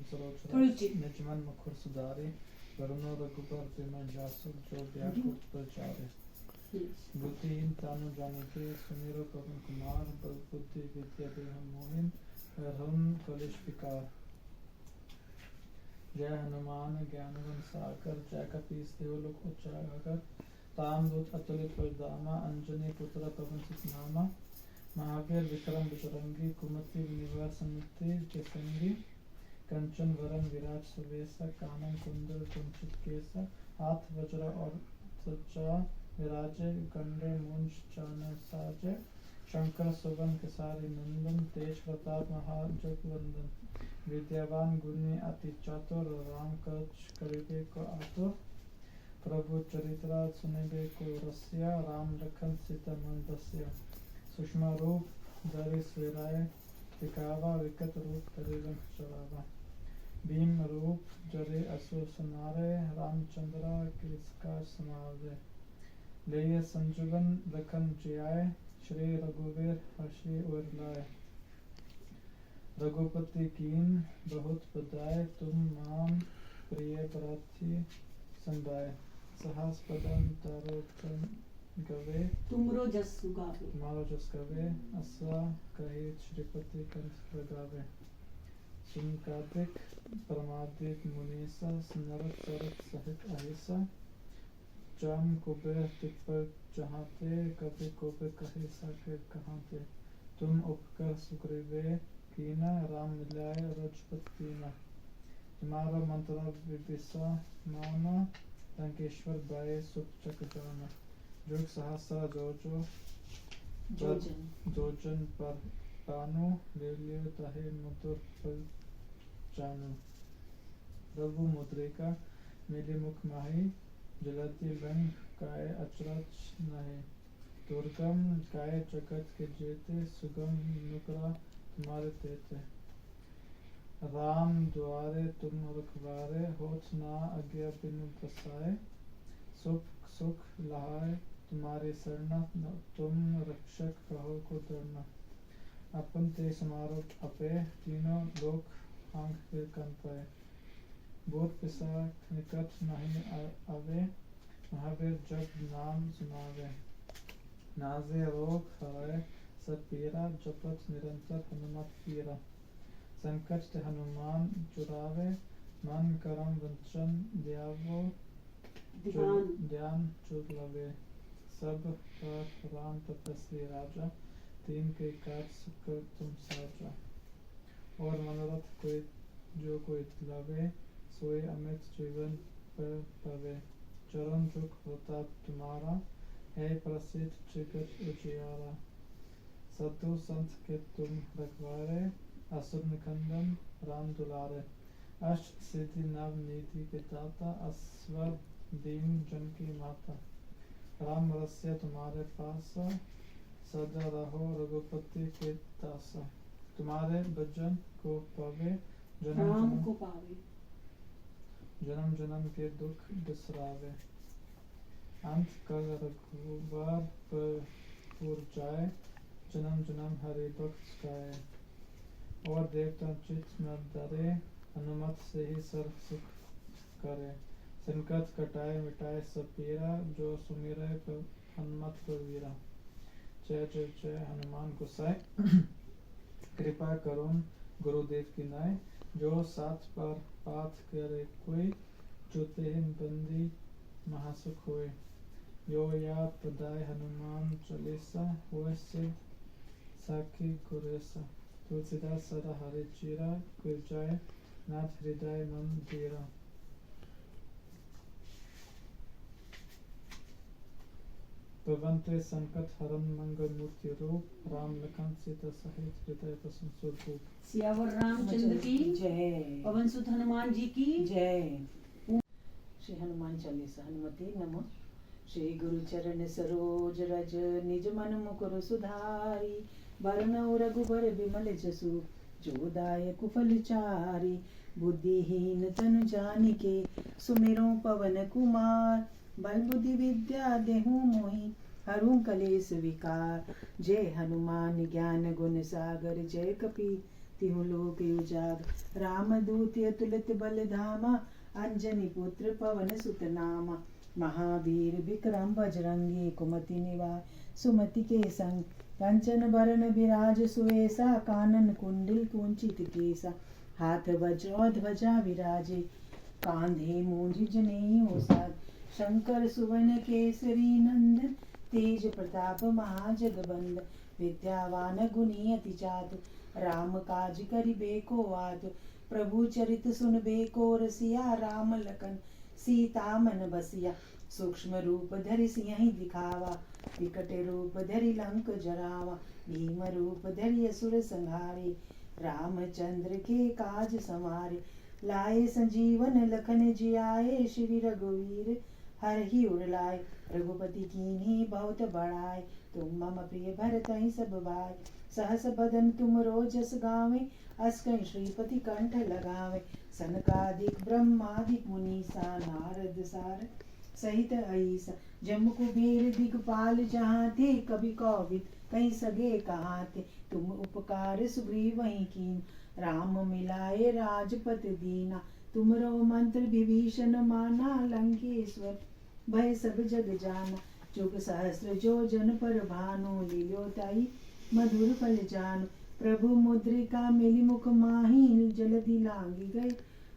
सरोज निजमन मुखर सुधारे वरुणो रघुबर बिमल जासु जो व्याकुल प्रचारे बुद्धिहीन तानु जानिके सुमिरो पवन कुमार बल बुद्धि विद्या देह मोहिन हरहम कलेश विकार। जय हनुमान ज्ञानगुण सागर जय कपीस देवलोक उच्चागर तामदूत अतुलित बलधामा अंजनी पुत्र पवन सुत नामा महावीर विक्रम बजरंगी कुमति निवार समिति जसंगी कंचन वरन विराज सुवेसा कानन कुंडल कुंचित केसा हाथ वज्र और त्वचा विराजे कंडे मुंज चान साजे शंकर सुवन केसारी नंदन तेज प्रताप महाजगवंदन विद्यावान गुणी अति चातुर राम कवच करिबे को आतुर प्रभु चरित्रा सुनिबे को रसिया राम लखन सीता मन बसिया सूक्ष्म रूप धरि सिराय दिखावा विकट रूप धरि रंग चढ़ावा भीम रूप जरे असुर संहारे रामचंद्र किसका समावे ले संजुगन लखन जियाए श्री रघुवीर हर्षि उर लाए रघुपति कीन बहुत बधाए तुम नाम प्रिय भरति संभाए सहस पदम तारो गवे तुमरो जस गावे तुम्हारो जस गवे असा कहे श्रीपति कंठ लगावे सुनकादिक परमादिक मुनीसा नरक चरक सहित अहिसा जम कुबेर तिप्पल चाहते कभी कुबेर कहे साके कहाते तुम उपकर सुग्रीवे कीना राम मिलाए रजपति कीना तुम्हारा मंत्र विभिसा माना लंकेश्वर बाए सुख चक जाना जुग सहस्रा जोजन पर पानु लेलियो ताहे मधुर फल जानु रघु मुद्रिका मेले मुख माही जलती लंग काय अचरज नहीं दुर्गम काय जगत के जेते सुगम नुकरा तुम्हारे तेते राम द्वारे तुम रखवारे होत ना आज्ञा बिनु बसाए सुख सुख लहाए तुम्हारे शरण तुम रक्षक कहो को डरना अपन ते समारो अपे तीनों लोक आंख के कन पाए भूत पिशाच निकट नहीं आवे महावीर जब नाम सुनावे नाजे रोग हरे सब पीरा जपत निरंतर हनुमत पीरा संकट ते हनुमान चुरावे मन करम वंचन ध्यावो ध्यान चुप लवे सब पर राम तपस्वी राजा तीन के काज कर तुम साजा और मनोरथ कोई जो कोई लावे सोए अमित जीवन पर पावे चरण दुख होता तुम्हारा है प्रसिद्ध जगत उजियारा साधु संत के तुम रखवारे असुर निकंदन राम दुलारे अष्ट सिद्धि नव निधि के दाता अस्वर दीन जन की माता राम रस्य तुम्हारे पास सदा रहो रघुपति के दासा तुम्हारे भजन को पावे राम को पावे जन्म जन्म के दुख बिसरावे अंत कल रघुवर पुर जाए जन्म जन्म हरि भक्त गाए और देवता चित्त न डरे हनुमत से ही सर्व सुख करे संकट कटाए मिटाए सब पीरा जो सुमिरै हनुमत बलवीरा जय जय जय हनुमान गोसाई कृपा करुण गुरुदेव की नाय जो साथ पर पाथ करे कोई ज्योतिहीन बंदी महासुख होए यो या प्रदाय हनुमान चालीसा होए सिद्ध साखी गुरेसा तुलसीदास सदा हरे चीरा गिर जाए नाथ हृदय मन धीरा भगवंते संकट हरन मंगल मूर्ति रूप राम लखन सीता सहित हृदय प्रसन्न स्वरूप सियावर रामचंद्र की जय पवन सुत हनुमान जी की जय। श्री हनुमान चालीसा हनुमते नमः। श्री गुरु चरण सरोज रज निज मन मुकुर सुधारी बरनउँ रघुबर बिमल जसु जो दायक फल चारि बुद्धिहीन तनु जानिके सुमिरौ पवन कुमार बल बुद्धि विद्या देहु मोहि हरहु कलेश विकार जय हनुमान ज्ञान गुण सागर जय कपि तिहु लोक उजागर रामदूत अतुलित बल धामा अंजनी पुत्र पवन सुत नामा महावीर विक्रम बजरंगी कुमति निवार सुमति के संग कंचन बरन विराज सुवेसा कानन कुंडल कुंचित केसा हाथ वज्र ध्वजा विराजे कांधे मूंज जनेऊ साज शंकर सुवन केसरी नंदन तेज प्रताप महाजगबंद विद्यावान गुणी अति चातुर राम काज करिबे को आतुर प्रभु चरित सुनबे को रसिया राम लखन सीता मन बसिया सूक्ष्म रूप धरि सिंहि दिखावा विकट रूप धरि लंक जरावा भीम रूप धरि असुर संहारे रामचंद्र के काज समारे लाए संजीवन लखन जियाए श्री रघुवीर हरहि उर लाए रघुपति कीन्ही बहुत बड़ाई तुम मम प्रिय भरतहि सब भाई सहस बदन तुम रोजस गावे अस कहि श्रीपति कंठ लगावे सनकादिक ब्रह्मादिक मुनीसा नारद सार सहित ऐसा जम कुबेर दिगपाल जहाँ थे कभी कौविद कहीं सगे कहाँ थे तुम उपकार सुग्रीव वहीं कीन राम मिलाए राजपत दीना तुमरो मंत्र विभीषण माना लंकेश्वर भय सब जग जाना जुग सहस्र जो जन पर भानु लील्योताई मधुर फल जानु प्रभु मुद्रिका मिली मुख माही जलधि लांगी गए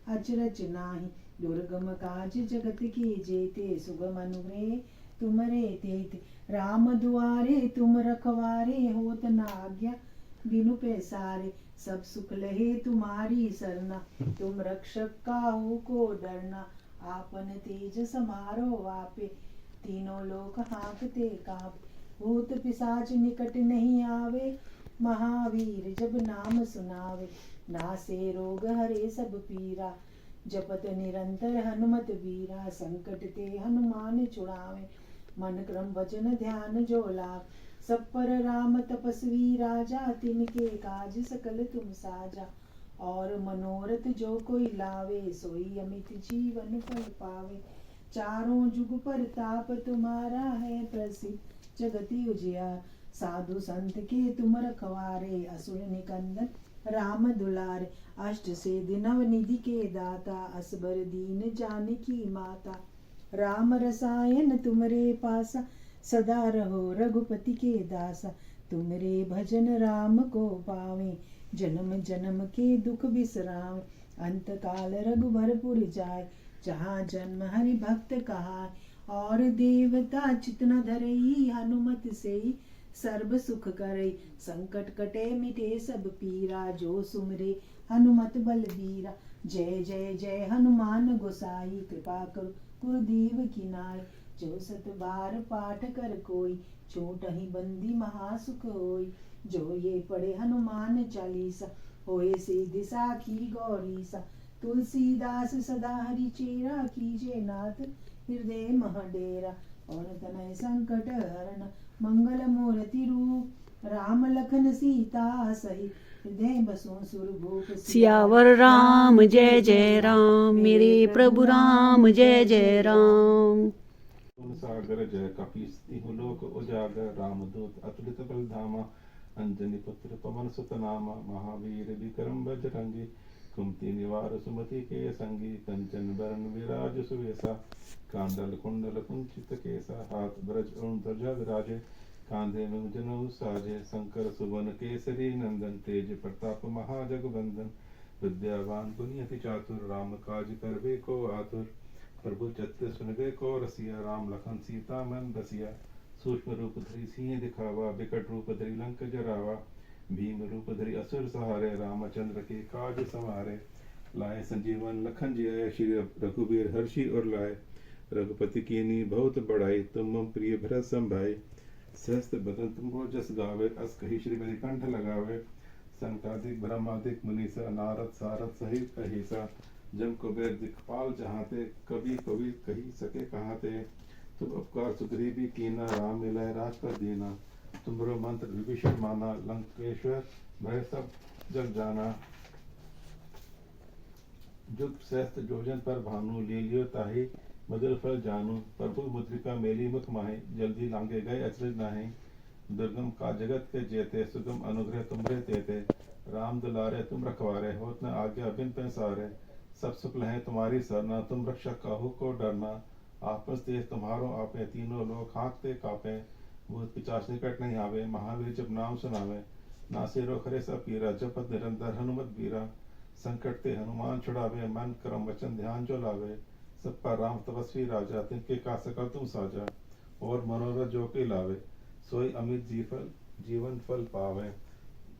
अचरज नाही दुर्गम काज जगत की जेते सुगम अनुग्रह तुमरे तेते राम दुआरे तुम रखवारे होत न आज्ञा बिनु पैसारे सब सुख लहे तुम्हारी सरना तुम रक्षक काहू को डरना आपन तेज समारो वापे तीनों लोक हाँकते काप भूत पिशाच निकट नहीं आवे महावीर जब नाम सुनावे नासे रोग हरे सब पीरा जपत निरंतर हनुमत वीरा संकट ते हनुमान छुड़ावे मन क्रम वचन ध्यान जो लाभ सब पर राम तपस्वी राजा तिनके काज सकल तुम साजा और मनोरथ जो कोई लावे सोई अमित जीवन फल पावे चारों जुग पर ताप तुम्हारा है प्रसिद्ध जगति उजियार साधु संत के तुम रखवारे असुर निकंदन राम दुलारे अष्ट से दिनव निधि के दाता असबर दीन जानकी माता राम रसायन तुमरे पासा सदा रहो रघुपति के दासा तुमरे भजन राम को पावे जन्म जन्म के दुख बिसरावे अंत काल रघुबरपुर जाए जहाँ जन्म हरि भक्त कहा और देवता चितना धरई हनुमत से सर्व सुख करई संकट कटे मिटे सब पीरा जो सुमरे हनुमत बलबीरा जय जय जय हनुमान गोसाई कृपा करो गुरुदेव की नाई जो सत बार पाठ कर कोई छोट ही बंदी महासुख होई जो ये पढ़े हनुमान चालीसा होए से दिशा की गौरीसा तुलसीदास सदा हरि चेरा कीजे नाथ हृदय महडेरा और तनय संकट हरण मंगल मूर्ति रूप राम लखन सीता सहित हृदय बसों सुरभूप सियावर राम जय जय राम मेरे प्रभु राम जय जय राम सागर जय कपीस तिहु लोक उजागर रामदूत अतुलित बल धामा अंजनी पुत्र पवन सुत नामा महावीर विक्रम बजरंगी कुमति निवार सुमति के संगी कंचन बरन विराज सुवेसा कांडल कुंडल कुंचित केसा हाथ ब्रज अरुण ध्वजा विराजे कांधे में जनऊ साजे शंकर सुवन केसरी नंदन तेज प्रताप महाजगवंदन विद्यावान गुणी अति चातुर राम काज करबे को आतुर प्रभु चरित्र सुनबे को रसिया राम लखन सीता मन बसिया सूक्ष्म रूप धरि सिंह दिखावा विकट रूप धरि लंक जरावा भीम रूप धरि असुर सहारे रामचंद्र के काज संवारे लाए संजीवन लखन जियाए श्री रघुवीर हर्षि और लाए रघुपति कीनी बहुत बड़ाई तुम मम प्रिय भरत संभाई सहस्त्र बदन तुमको जस गावे अस कही श्रीपति कंठ लगावे संतादिक ब्रह्मादिक मुनीसा नारद सारद सहित कहीसा जम कुबेर दिखपाल जहाँते कभी कभी कही सके कहाते तुम उपकार सुग्रीवी कीना राम मिलाए राजपद दीना तुमरो मंत्र विभीषण माना लंकेश्वर भय सब जग जाना जुग सहस्त्र जोजन पर भानु लीलियो ताही मधुर फल जानू प्रभु मुद्रिका मेली मुख माहे जल्दी लांगे गए अचरज नाहे दुर्गम का जगत के जेते सुगम अनुग्रह तुमरे तेते राम दुलारे तुम रखवारे, होत न आज्ञा बिन पैसारे। सब सुख लहे तुम्हारी सरना, तुम रक्षक काहू को डरना। आपस देश तुम्हारो आपे, तीनों लोग हाँकते कापे। भूत पिचाच निकट नहीं आवे, महावीर जब नाम सुनावे। नासे रोखरे सब पीरा, जपत निरंतर हनुमत बीरा। संकट ते हनुमान छुड़ावे, मन क्रम वचन ध्यान जो लावे। सब पर राम तपस्वी राजा, तिनके का सकल तुम साजा। और मनोरथ जो के लावे, सोई अमित जीवन फल पावे।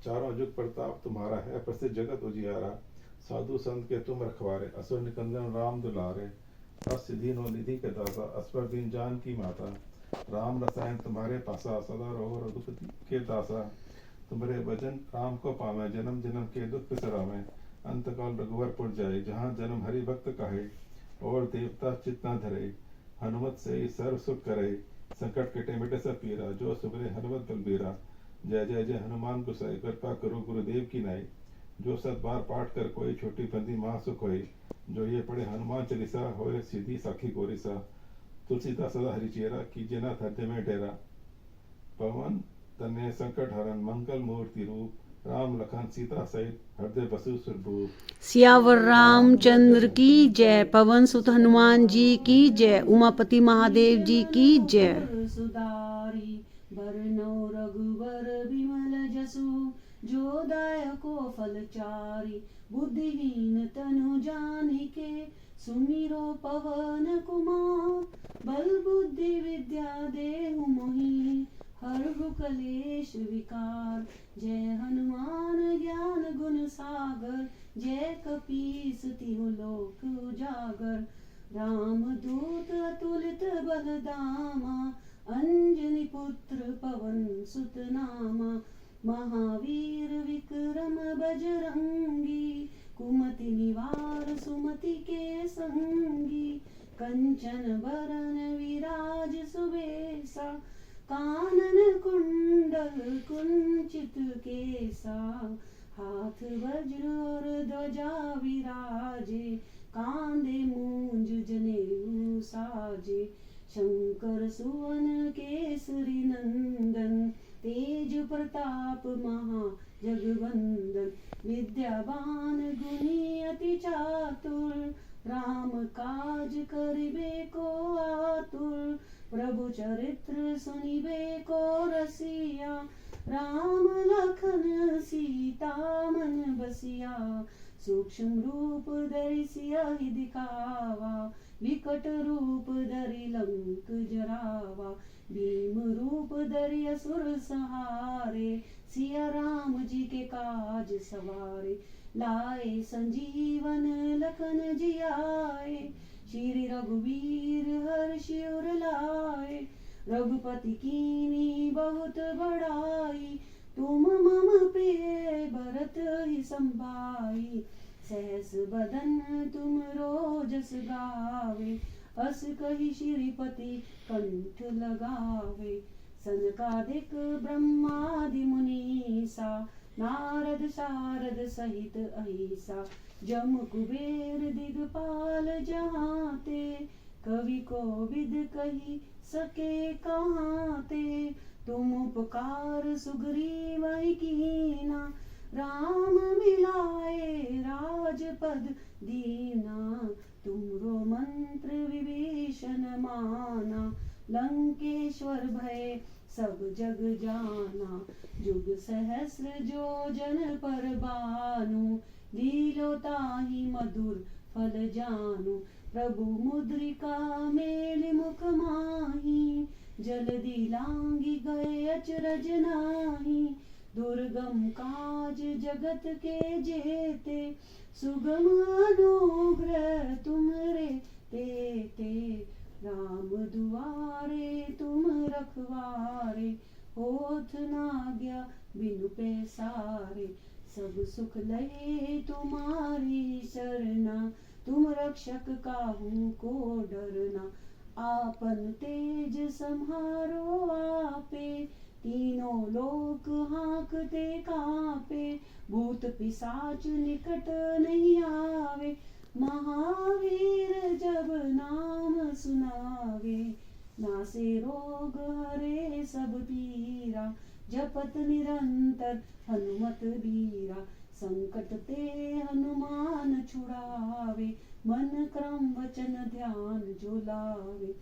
चारों जुग प्रताप तुम्हारा है, प्रसिद्ध जगत उजियारा। साधु संत के तुम रखवारे, असुर निकंदन राम दुलारे। असिधि नो निधि के दाता, अस्पर दीन जान की माता। राम रसायन तुम्हारे पासा, सदा रहो रघुपति के दासा। तुम्हारे भजन राम को पावे, जन्म जन्म के दुख बिसरावे। अंत काल रघुवर पुर जाए, जहाँ जन्म हरि भक्त कहे। और देवता चित्त न धरे, हनुमत से सर्व सुख करे। संकट कटे मिटे सब पीरा, जो सुबरे हनुमत बलबीरा। जय जय जय हनुमान गोसाई, कृपा करो गुरुदेव की नाई। जो सत बार पाठ कर कोई, छोटी बंदी महा सुख होई। जो ये पढ़े हनुमान चालीसा, होए सीधी साखी गोरीसा। तुलसीदास सदा हरिचेरा, कीजिए नाथ हृदय में डेरा। पवन तनय संकट हरन, मंगल मूर्ति रूप। राम लखन सीता सहित, हृदय बसु सुरभूप। सियावर रामचंद्र की जय। पवन सुत हनुमान जी की जय। उमापति महादेव जी की जय। सुधारी बरनौ रघुवर बिमल जसु, जो दायको फलचारी। बुद्धिहीन तनु जानिके, सुमिरो पवन कुमार। बल बुद्धि विद्या देहु मोहि, हरहु कलेश विकार। जय हनुमान ज्ञान गुण सागर, जय कपीस तिहु लोक उजागर। राम दूत अतुलित बल धामा, अंजनी पुत्र पवन सुत नामा। महावीर विक्रम बजरंगी, कुमति निवार सुमति के संगी। कंचन बरन विराज सुबेसा, कानन कुंडल कुंचित केसा। हाथ वज्र और ध्वजा विराजे, कांधे मूंज जनेऊ साजे। शंकर सुवन केसरी नंदन, तेज प्रताप महा जगवंदन। विद्यावान गुणी अति चातुर, राम काज करिबे को आतुर। प्रभु चरित्र सुनिबे को रसिया, राम लखन सीता मन बसिया। सूक्ष्म रूप धरि सियहि दिखावा, विकट रूप धरि लंक जरावा। भीम रूप धरि असुर सहारे, सिया राम जी के काज सवारे। लाए संजीवन लखन जियाए, श्री रघुवीर हर्षि उर लाए। रघुपति कीनी बहुत बड़ाई, तुम मम प्रिय भरत ही संभाई। सहस बदन तुम रोजस गावे, अस कहि श्रीपति कंठ लगावे। सनकादिक ब्रह्मादि मुनीसा, नारद सारद सहित अहिसा। जम कुबेर दिगपाल जहाते, कवि कोविद कही सके कहाते। तुम उपकार सुग्रीव कीना, राम मिलाए राजपद दीना। तुमरो मंत्र विभीषण माना, लंकेश्वर भय सब जग जाना। जुग सहस्र जो जन पर भानु, लीलो ताहि मधुर फल जानु। प्रभु मुद्रिका मेलि मुख माहि, जल्दी लांघि गए अचरज नाही। दुर्गम काज जगत के जेते, सुगम अनुग्रह तुमरे तेते। राम दुआरे तुम रखवारे, होत न आज्ञा बिनु पैसारे। सब सुख लहे तुम्हारी सरना, तुम रक्षक काहू को डरना। आपन तेज सम्हारो आपे, तीनों लोक हाँकते कांपे। भूत पिशाच निकट नहीं आवे, महावीर जब नाम सुनावे। नासे रोग हरे सब पीरा, जपत निरंतर हनुमत बीरा। संकट ते हनुमान छुड़ावे, मन क्रम वचन ध्यान जो लावे।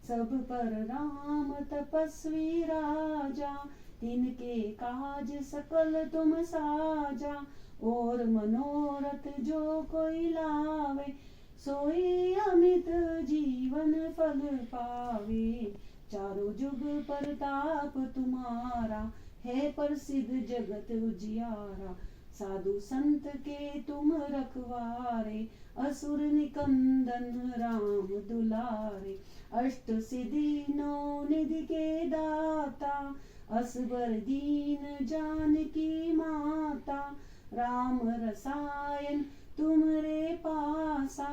सब पर राम तपस्वी राजा, तिनके काज सकल तुम साजा। और मनोरथ जो कोई लावे, सोई अमित जीवन फल पावे। चारों जुग परताप तुम्हारा, है प्रसिद्ध जगत उजियारा। साधु संत के तुम रखवारे, असुर निकंदन राम दुलारे। अष्ट सिद्धि नौ निधि के दाता, असबर दीन जानकी माता। राम रसायन तुमरे पासा,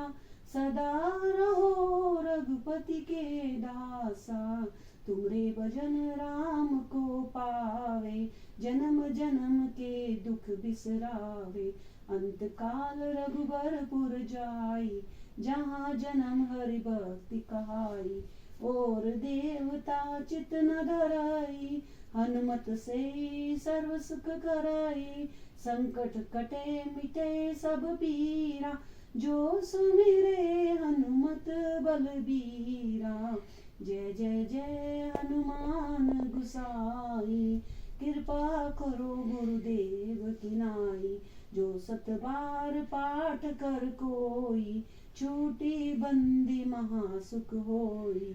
सदा रहो रघुपति के दासा। तुमरे भजन राम को पावे, जन्म जन्म के दुख बिसरावे। अंत काल रघुबरपुर जाई, जहाँ जन्म हरि भक्ति कहाई। और देवता चित न धराई, हनुमत से सर्व सुख कराई। संकट कटे मिटे सब पीरा, जो सुमिरे हनुमत बलबीरा। जय जय जय हनुमान गुसाई, कृपा करो गुरुदेव की नाई। जो सत बार पाठ कर कोई, छूटी बंदी महासुख होई।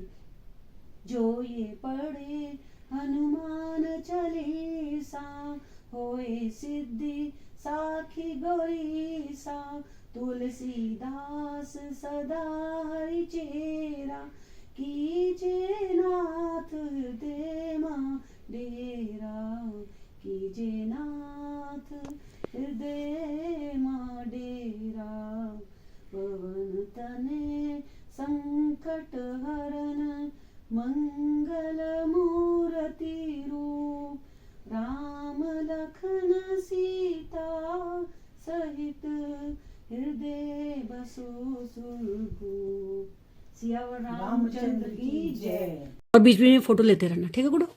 जो ये पढ़े हनुमान चालीसा, होए सिद्धि साखी गौरीसा। तुलसीदास सदा हरि चेरा, कीजे नाथ हृदय मां डेरा। कीजे नाथ हृदय मां डेरा। पवन तनय संकट हरन, मंगल मूर्ति रूप। राम लखन सीता सहित, हृदय बसो सुरभूप। सियावर रामचंद्र की जय। और बीच में फोटो लेते रहना, ठीक है गुडू?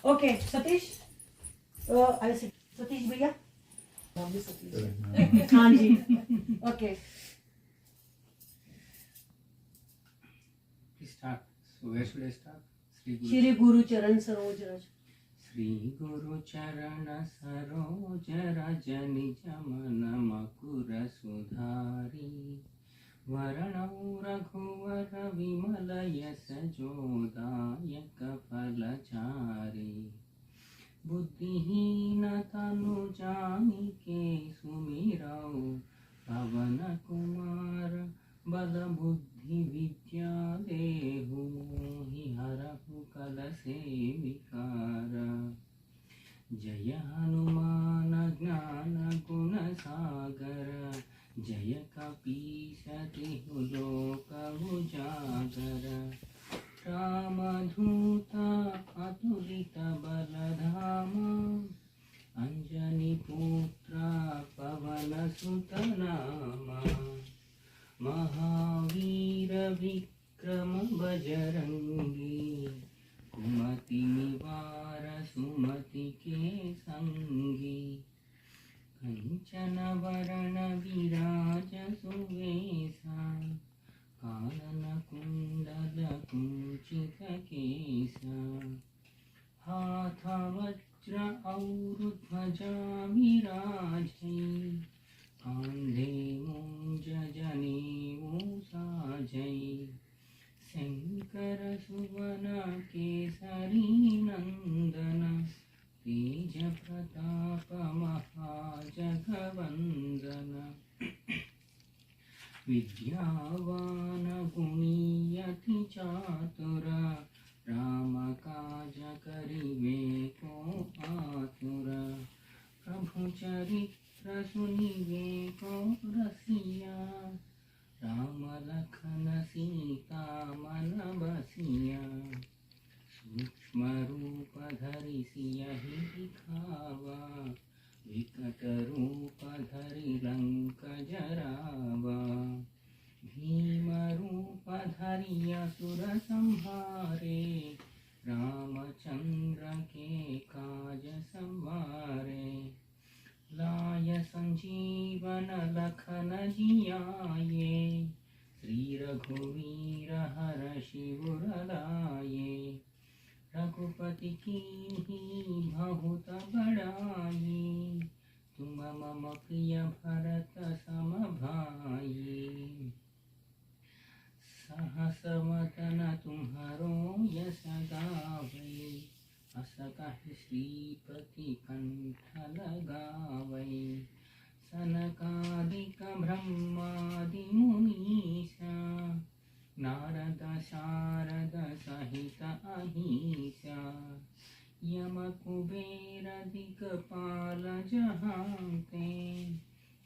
ओके सतीश, अरे सतीश भैया, हाँ जी, okay. Start. So where should I start? श्री गुरु चरण सरोज रज। श्री गुरु चरण सरोज रज, निज मन मकुर सुधारी। वरणौ रघुवर विमल यश जोदायक फलचारी। बुद्धिहीन तनु जानिके सुमिरौ, पवन कुमार बल बुद्धि विद्या देहु। मोहि हरहु कलशे विकार। जय हनुमान ज्ञान गुण सागर, जय कपीस तिहु लोक उजागर। रामदूत अतुलित बल धामा, अंजनी पुत्र पवन सुत नामा। महावीर विक्रम बजरंगी, कुमति निवार सुमति के संगी। कंचन वरण विराज सुवेशा, कानन कुंडल कुंचित केसा। हाथ वज्र और ध्वजा विराजै, कांधे मूंज जनेऊ साजै। शंकर सुवन केसरी नंदन, तेज प्रताप महाजगवंदन। विद्यावान गुणी अति चातुर, राम काज करिबे को आतुर। प्रभु चरित्र सुनिबे को रसिया, राम लखन सीता मन बसिया। सूक्ष्म रूप धरि सियहि दिखावा, विकट रूप धरि लंक जरावा। भीम रूप धरि असुर संहारे, रामचंद्र के काज संवारे। लाय संजीवनी विभीषण लखन जियाए, श्री रघुवीर हर शिवर लाए। रघुपति कीन्ही बहुत बड़ाई, तुम मम प्रिय भरत सम भाई। सहस वदन तुम्हरो यश गावै, अस कहि श्रीपति कंठ लगावै। सनकादिक ब्रह्मादि मुनीसा, नारद शारद सहित अहिसा। यम कुबेर दिक्पाल जहांते,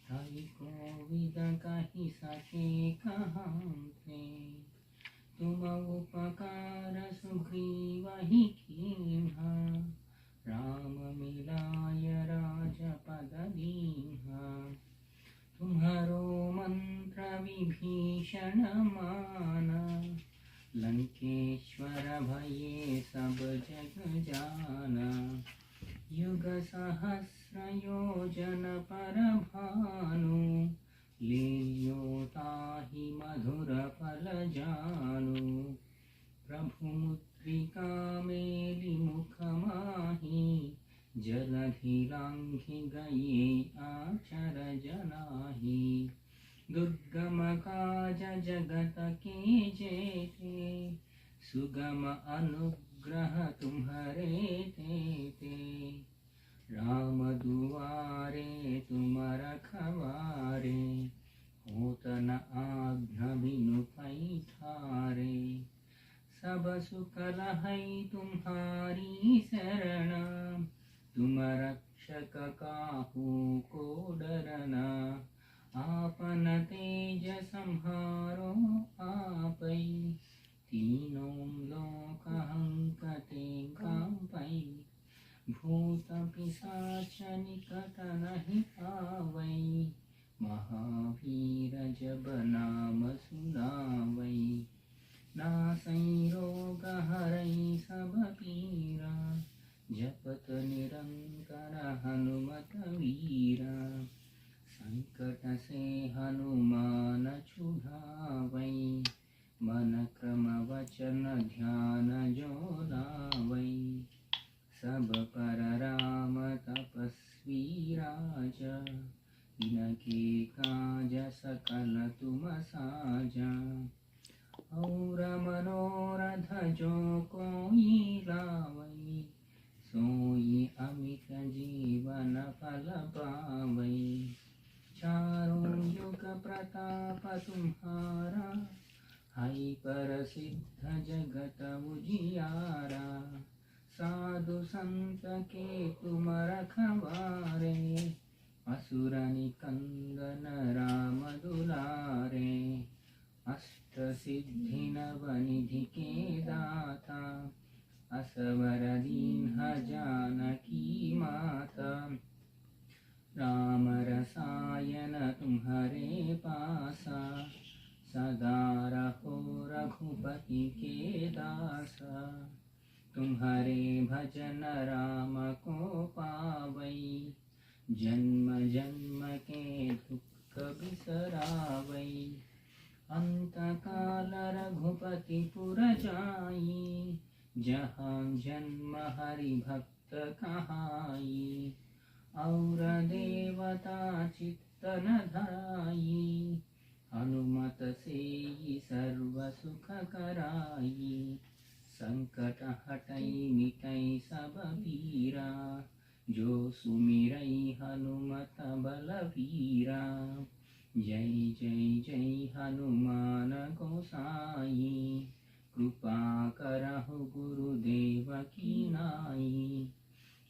हरि कोविद कहि सके कहांते। तुम उपकार सुग्रीवहि कीन्हा, राम मिलाय राजपद दीन्हा। तुम्हरो मंत्र विभीषण माना, लंकेश्वर भये सब जग जाना। युग सहस्र योजन पर भानु, लील्यो ताहि मधुर फल जानु। प्रभु मुद्रिका मेलि मुख माहि, जलधि लांघि गए आचर जनाहि। दुर्गम काज जगत के जेते, सुगम अनुग्रह तुम्हरे तेते। राम दुआरे तुम रखवारे, होत न आज्ञा बिनु पैठारे। सब सुख लहै तुम्हारी शरण, तुम रक्षक काहू को डरना। आपन तेज संहारो आपै, तीनों लोक हंकते कांपै। भूत पिशाच निकट नहीं आवै, महावीर जब नाम सुनावै। नासै रोग हरै सब पीरा, जपत निरंतर हनुमत वीरा। संकट से हनुमान छुड़ावै, मन क्रम वचन ध्यान जो लावै। सब पर राम तपस्वी राजा, इनके काज सकल तुम साजा। और मनोरथ जो कोई लावै, सोई अमित जीवन फल पावै। चारों युग प्रताप तुम्हारा, है प्रसिद्ध जगत उजियारा। साधु संत के तुम रखवारे, असुर निकंदन राम दुलारे। अष्ट सिद्धि नव निधि के दाता, असवर दीन्ह जानकी माता। राम रसायन तुम्हारे पासा, सदा रहो रघुपति के दासा। तुम्हारे भजन राम को पावै, जन्म जन्म के दुख बिसरावै। अंत काल रघुपति पुर जाई, जहाँ जन्म हरि भक्त कहाई। और देवता चित्त न धराई, हनुमत से सर्व सुख कराई। संकट हटई मिटई सब पीरा, जो सुमिरई हनुमत बलवीरा। जय जय जय हनुमान गोसाई, कृपा करहु गुरुदेव की नाई।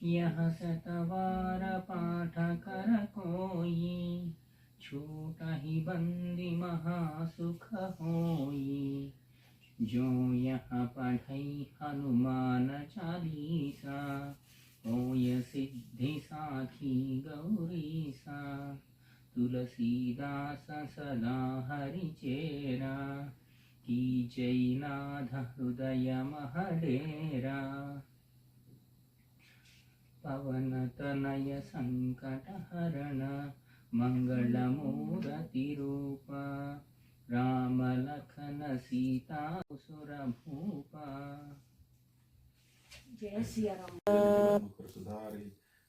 यह शतवार पाठ कर कोई, छूटहि बंदी महासुख होई। जो यह पढ़ई हनुमान चालीसा, होय सिद्धि साखी गौरीसा। तुलसीदास सदा हरिचेरा, कीजै नाथ हृदय महडेरा। पवन तनय संकट हरण, मङ्गलमूर्तिरूपा राम लखन सीता सुरभूपा। जय सिया राम। मुखर सुधारी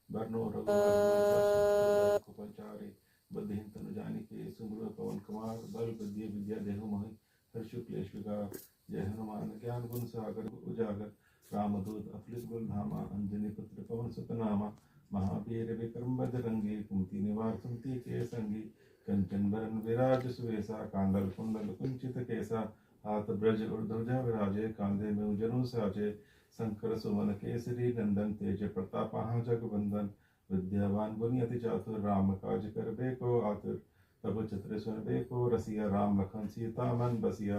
बरनो रघुवर कुपचारी बुद्धिहीन तनु जानिके सुमरो पवन कुमार बल बुद्धि विद्या देहु मोहि हर्षु क्लेश विकार। जय हनुमान ज्ञान गुण सागर उजागर रामदूत अतुलित बल धामा अंजनी पुत्र पवन सुत नामा। महावीर विक्रम बजरंगी कुमति निवार सुमति के संगी। कंचन बरन विराज सुवेसा कांडल कुंडल कुंचित केसा। हाथ ब्रज और ध्वजा विराजे कांधे में उजनु साजे। शंकर सुवन केसरी नंदन तेज प्रताप जगवंदन। विद्यावान गुणी अति चातुर राम काज करबे को आतुर। तब चित्र सुनबे को रसिया राम लखन सीता मन बसिया।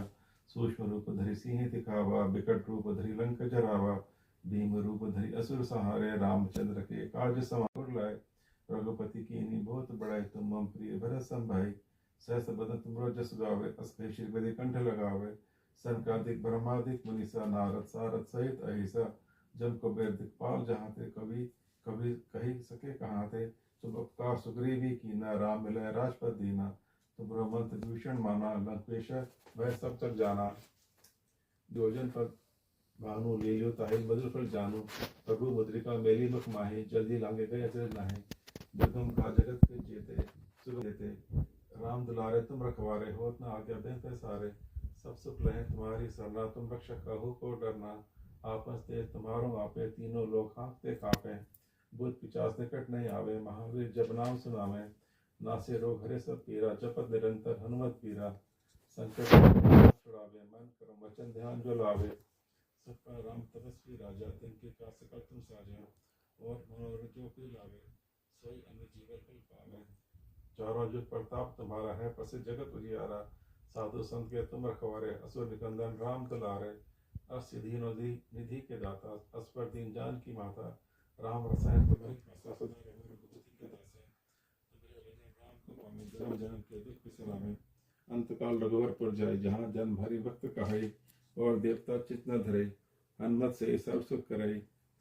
सूक्ष्म रूप धरि सिंह दिखावा बिकट रूप धरि लंक जरावा। भीम रूप धरि असुर सहारे रामचंद्र के काज समार लाए। रघुपति कीन्ही बहुत बड़ाई तुम मम प्रिय भरत संभाई। सहस बदन तुमरो जस गावे अस कहि कंठ लगावे। सनकादिक ब्रह्मादिक मुनीसा नारद सारद सहित अहिसा। जम को बेर दिखपाल जहाँ थे कभी कभी कही सके कहाँ थे। तुम उपकार सुग्रीवी कीना राम मिलाए राजपद दीना। तुम मंत्र भूषण माना लंकेश वह सब तक जाना। योजन पर भानु लील्यो ताहि मधुर फल जानो। प्रभु मुद्रिका मेली मुख माही जल्दी लांगे गए अचरज नाहि। दुर्गम का जगत के जेते सुगम देते राम दुलारे तुम रखवारे होत न आज्ञा बेहतर सारे। सब सुख लहे तुम्हारी सरना तुम रक्षक कहो को डरना। आपस तेज तुम्हारो आपे तीनों लोग हाँकते कापे। बुध पिचास निकट नहीं आवे महावीर जब नाम सुनावे। नासे रोग हरे सब पीरा जपत निरंतर हनुमत पीरा। संकट छुड़ावे मन कर्म वचन ध्यान जो लावे। सबका राम तपस्वी राजा तिनके का सकल तुम साजा। और मनोरथ जो कोई लावे सोई अन्य जीवन फल पावे। चारों जुग प्रताप तुम्हारा है प्रसिद्ध जगत उजियारा। साधु संत के तुम रखवारे असुर निकंदन राम दुलारे। अस दीनो निधि के दाता अस्पर दीन जान की माता। राम रसायन तुम्हारी खासा सदा रहो रघुपति के दासा। तुम्हारे भजन राम को पावे जन्म जन्म के दुख बिसरावे। अंतकाल रघुवर पुर जाय जहाँ जन्म हरि भक्त कहाई। और देवता चित न धरे हनुमत से सब सुख करे।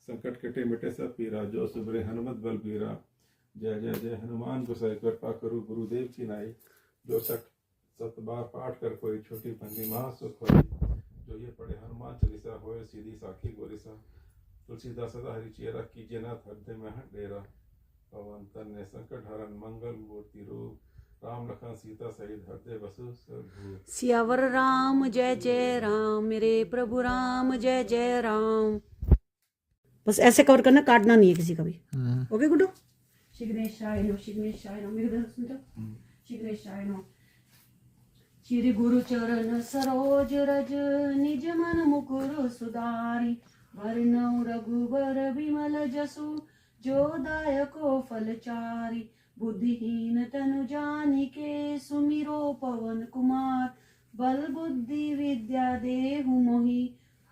संकट कटे मिटे सब पीरा जो सुबरे हनुमत बल पीरा। जय जय जय हनुमान गोसाई कृपा करो गुरुदेव की नाई। जो सत बार पाठ कर कोई छोटी पंक्ति महा सुख होई। जो ये पढ़े हनुमान चालीसा होए सीधी साखी गोरिसा। तुलसीदास सदा हरि चेरा कीजिए नाथ हृदय में हट डेरा। पवन तन्य संकट हरन मंगल मूर्ति रूप। राम लखन सीता सहित हृदय बसु सब। सियावर राम जय जय राम मेरे प्रभु राम जय जय राम। बस ऐसे कवर करना, काटना नहीं है किसी का भी। ओके गुड्डू। शिग्नेशाय नो शिग्नेशाय नो। मेरे सुन तो शिग्नेशाय नो। श्री गुरु चरण सरोज रज निज मन मुकुर सुधारी। वरनौ रघुबर विमल जसु जो दायको फलचारी। बुद्धिहीन तनु जानिके सुमिरो पवन कुमार। बल बुद्धि विद्या देहु मोहि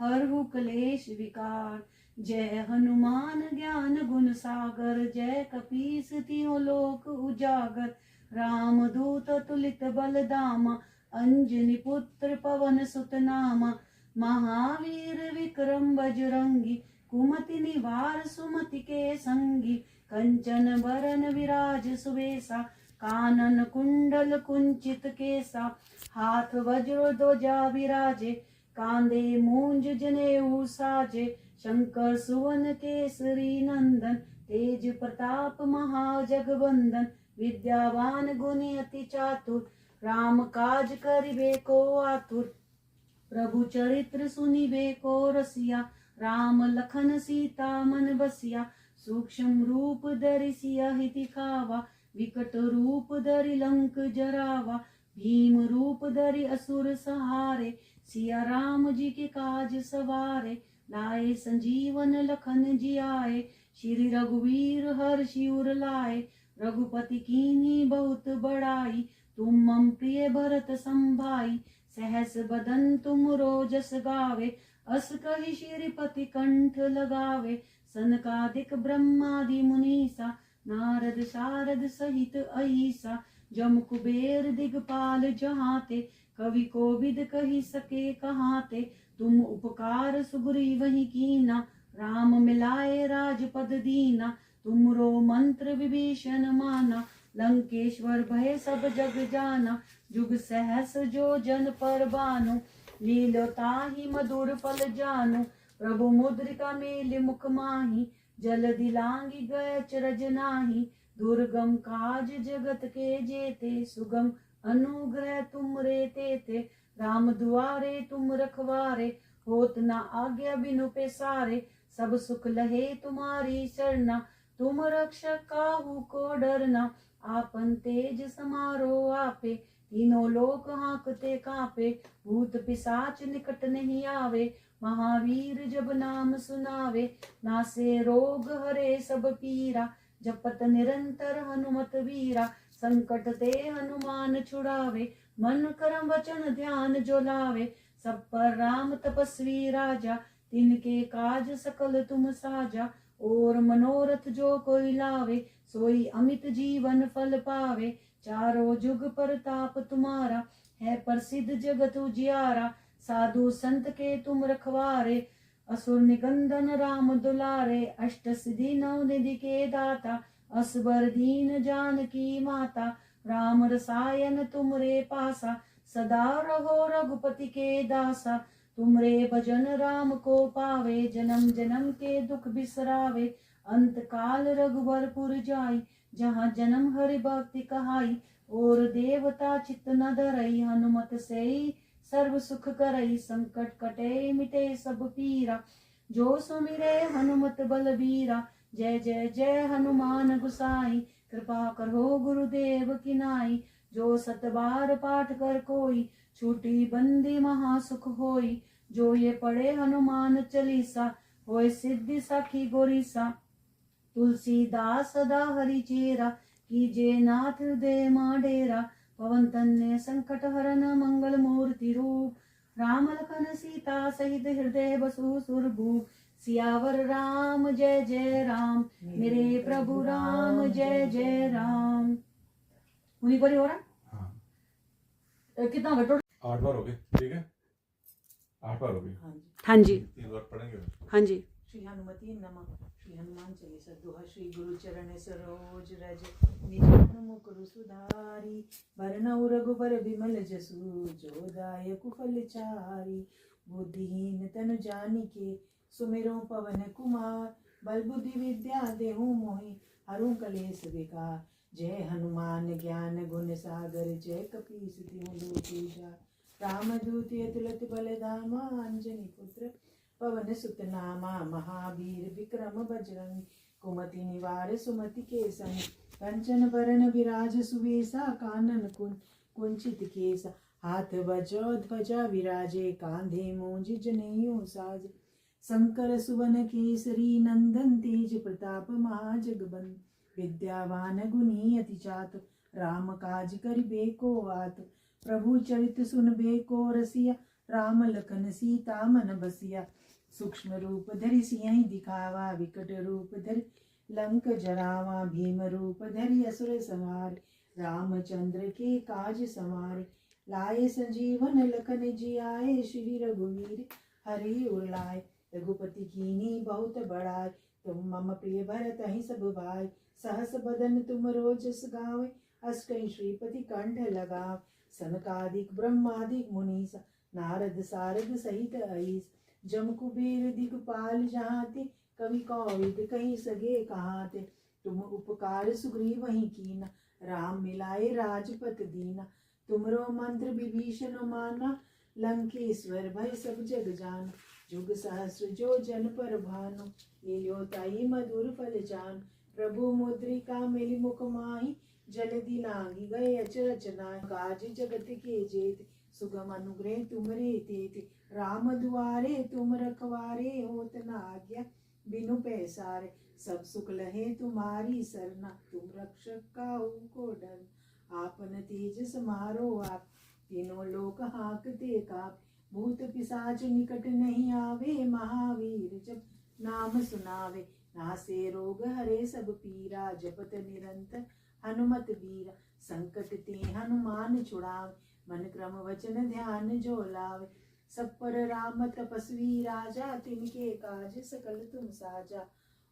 हरहु क्लेश विकार। जय हनुमान ज्ञान गुण सागर जय कपीस तिहुँ लोक उजागर। राम दूत तुलित बल धामा अंजनी पुत्र पवन सुत नामा। महावीर विक्रम बजरंगी कुमति निवार सुमति के संगी। कंचन बरन विराज सुवेसा कानन कुंडल कुंचित केसा। हाथ वज्र ध्वजा विराजे कांधे मूंज जनेऊ साजे। शंकर सुवन केसरी नंदन तेज प्रताप महाजगवंदन। विद्यावान गुणी अति चातुर राम काज करिबे को आतुर। प्रभु चरित्र सुनिबे को रसिया राम लखन सीता मन बसिया। सूक्ष्म रूप धरि सियहि दिखावा विकट रूप धरि लंक जरावा। भीम रूप धरि असुर सहारे सिया राम जी के काज सवारे। लाए संजीवन लखन जियाए श्री रघुवीर हर्षि उर लाए। रघुपति कीन्ही बहुत बड़ाई तुम मम प्रिय भरत संभाई। सहस बदन तुम रोजस गावे अस कहि श्रीपति कंठ लगावे। सनकादिक ब्रह्मादि मुनीसा नारद शारद सहित अहिसा। जम कुबेर दिगपाल जहाते कवि कोविद कहि सके कहाते। तुम उपकार सुग्रीवहि कीना राम मिलाए राजपद दीना। तुमरो मंत्र विभीषण माना लंकेश्वर भय सब जग जाना, जुग सहस जो जन पर बानो, लीलोता ही मधुर फल जानो, प्रभु मुद्रिका मेलि मुख माही, जल दिलांगी गए चरज नाही, दुर्गम काज जगत के जेते, सुगम अनुग्रह तुम रे तेते, राम दुआरे तुम रखवारे, होत न आज्ञा बिनु पैसारे, सब सुख लहे तुम्हारी शरणा, तुम रक्षक काहू को डरना, आपन तेज समारो आपे, तीनों लोक हाँकते कांपे, भूत पिशाच निकट नहीं आवे, महावीर जब नाम सुनावे, नासे रोग हरे सब पीरा, जपत निरंतर हनुमत वीरा, संकट ते हनुमान छुड़ावे, मन करम वचन ध्यान जो लावे, सब पर राम तपस्वी राजा, तिनके काज सकल तुम साजा, और मनोरथ जो कोई लावे, सोई अमित जीवन फल पावे, चारों जुग परताप तुम्हारा, है प्रसिद्ध जगत उजियारा, साधु संत के तुम रखवारे, असुर निकंदन राम दुलारे, अष्ट सिद्धि नव निधि के दाता, असबर दीन जानकी माता, राम रसायन तुमरे पासा, सदा रहो रघुपति के दासा, तुमरे भजन राम को पावे, जन्म जन्म के दुख बिसरावे, अंत काल रघुवरपुर जाई, जहाँ जन्म हरि भक्ति कहाई, और देवता चित्त न धरई, हनुमत से सर्व सुख करई, संकट कटे मिटे सब पीरा, जो सुमिरे हनुमत बलबीरा, जय जय जय हनुमान गुसाई, कृपा करो गुरुदेव की नाई, जो सत बार पाठ कर कोई, छूटी बंदी महासुख होई, जो ये पढ़े हनुमान चालीसा, होय सिद्धि साखी गोरीसा, तुलसीदास सदा हरि चेरा, कीजे नाथ हृदय मां डेरा, पवन तन्य संकट हरन मंगल मूर्ति रूप, राम लखन सीता सहित हृदय बसु सुरभूप, सियावर राम जय जय राम, मेरे प्रभु राम जय जय राम। उन्हीं पर ही हो रहा हाँ। कितना बटो 8 बार हो गए, ठीक है, 8 बार हो गए। हाँ जी। हाँ जी 3 बार पढ़ेंगे। हाँ जी। श्री हनुमती नमः। श्री हनुमान चालीसा दोहा। श्री गुरु चरण सरोज रज निज मन मुकुर सुधारी, बरनउँ रघुबर बिमल जसु, जो दायक फल चारी, बुद्धिहीन तनु जानिके, सुमिरो पवन कुमार, बल बुद्धि विद्या देहु मोहि, हरु कलेस विकार, जय हनुमान ज्ञान गुण सागर, जय कपीस तिहुँ लोक उजागर, रामदूत अतुलित बल धामा, अंजनी पुत्र पवन सुत नामा, महावीर विक्रम बजरंगी, कुमति निवार सुमति के संग, कंचन बरन विराज सुवेसा, कानन कुंचित केसा, हाथ वज्र ध्वजा विराजे, कांधे मूंज जनेऊ साजे, शंकर सुवन केसरी नंदन, तेज प्रताप महाजगबंदन, विद्यावान गुणी अति चातुर, राम काज करिबे को आतुर, प्रभु चरित सुनबे को रसिया, राम लखन सीता मन बसिया, सूक्ष्म रूप धरि सियहि दिखावा, विकट रूप धरि लंक जरावा, भीम रूप धरि असुर संहारे, रामचंद्र के काज संवारे, लाए संजीवन लखन जियाए, श्री रघुवीर हरि उर लाए, रघुपति कीन्ही बहुत बड़ाई, तुम मम प्रिय भरत ही सब भाई, सहस बदन तुम रोजस गावे, अष्टहि श्रीपति कंठ लगाव, सनकादिक ब्रह्मादिक मुनीसा, नारद सारद सहित अईस, जम कुबेर दिगपाल जहाते, कवि कौविद कहीं सगे कहाते, तुम उपकार सुग्रीव ही कीना, राम मिलाए राजपत दीना, तुमरो मंत्र विभीषण माना, लंकेश्वर भय सब जग जान, जुग सहस्र जो जन पर भानु, लील्यो ताई मधुर फल जान, प्रभु मुद्रिका मेलि मुख माही, जलधि लांगी गए अचरज नाहि, काज जगत के जेते, सुगम अनुग्रह तुमरे तेते, राम दुआरे तुम रखवारे, होत न आज्ञा बिनु पैसारे, सब सुख लहे तुम्हारी सरना, तुम रक्षक काहू को डर, आपन तेज समारो आप, तीनों लोक हाँकते काप, भूत पिशाच निकट नहीं आवे, महावीर जब नाम सुनावे, नासे रोग हरे सब पीरा, जपत निरंतर हनुमत वीरा, संकट ते हनुमान छुड़ावे, मन क्रम वचन ध्यान जो लावे, सब पर राम तपस्वी राजा, तिनके काज सकल तुम साजा,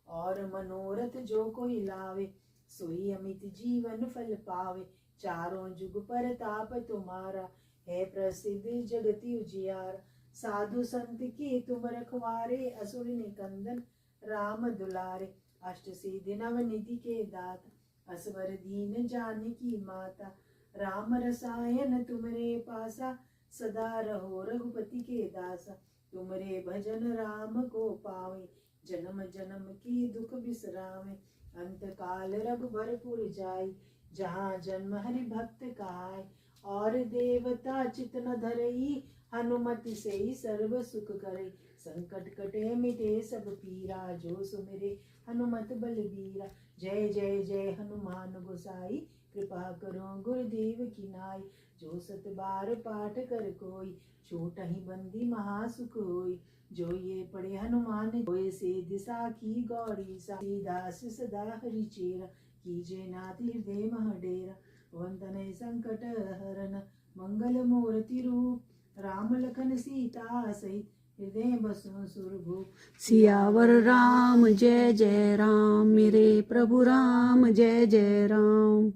और मनोरथ जो कोई लावे, सोई अमित जीवन फल पावे। चारों जुग पर ताप तुम्हारा, है प्रसिद्ध जगति उजियार। साधु संत की तुम रखवारे, असुर निकंदन राम दुलारे। अष्ट सिद्धि नव निधि के दाता, असवर दीन जानकी माता। राम रसायन तुमरे पासा, सदा रहो रघुपति के दासा। तुमरे भजन राम को पावे, जन्म जन्म की दुख बिसरावे। अंत काल रघुबरपुर जाई, जहाँ जन्म हरि भक्त कहाय। और देवता चित न धरई, हनुमति से ही सर्व सुख करे। संकट कटे मिटे सब पीरा, जो सुमिरे हनुमत बलबीरा। जय जय जय हनुमान गोसाई, कृपा करो गुरुदेव की नाई। जो सत बार पाठ कर कोई, छोटा ही बंदी महासुख होई। जो ये पढ़े हनुमान होए, से दिशा की गौरी सा। दास सदा हरि चेरा, कीजे नाथ हृदय मह डेरा। वंदन संकट हरन, मंगल मूर्ति रूप। राम लखन सीता सहित, हृदय बसो सुरभूप। सियावर राम जय जय राम, मेरे प्रभु राम जय जय राम।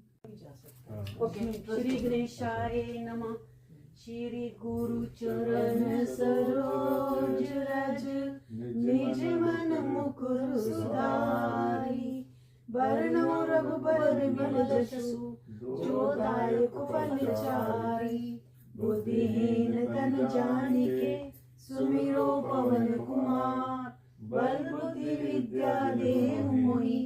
श्री गणेशाय नमः। श्री गुरु चरण सरोज रज, निज मन मुकुर सुधारी। बरनउँ रघुबर बिमल जसु, जो दायक फलचारी। बुद्धिहीन तन जानिके, सुमिरो पवन कुमार। बल बुद्धि विद्या देहु मोहि,